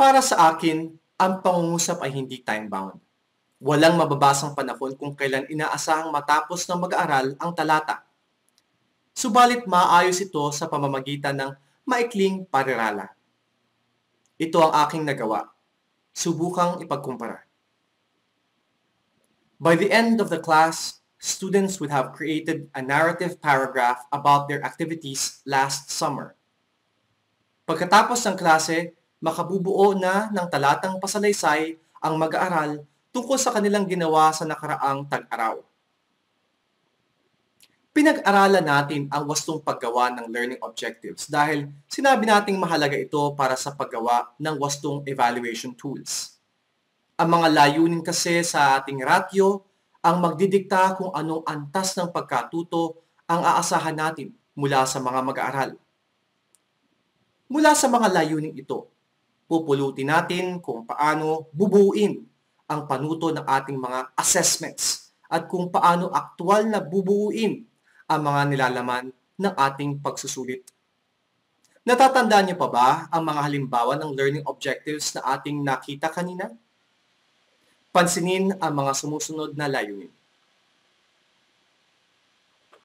Para sa akin, ang pangungusap ay hindi time-bound. Walang mababasang panahon kung kailan inaasahang matapos ng mag-aaral ang talata. Subalit maayos ito sa pamamagitan ng maikling parirala. Ito ang aking nagawa. Subukang ipagkumpara. By the end of the class, students would have created a narrative paragraph about their activities last summer. Pagkatapos ng klase, makabubuo na ng talatang pasalaysay ang mag-aaral tungkol sa kanilang ginawa sa nakaraang tag-araw. Pinag-aralan natin ang wastong paggawa ng learning objectives dahil sinabi nating mahalaga ito para sa paggawa ng wastong evaluation tools. Ang mga layunin kasi sa ating ratio ang magdidikta kung anong antas ng pagkatuto ang aasahan natin mula sa mga mag-aaral. Mula sa mga layuning ito, pupulutin natin kung paano bubuuin ang panuto ng ating mga assessments at kung paano aktual na bubuuin ang mga nilalaman ng ating pagsusulit. Natatandaan niyo pa ba ang mga halimbawa ng learning objectives na ating nakita kanina? Pansinin ang mga sumusunod na layunin.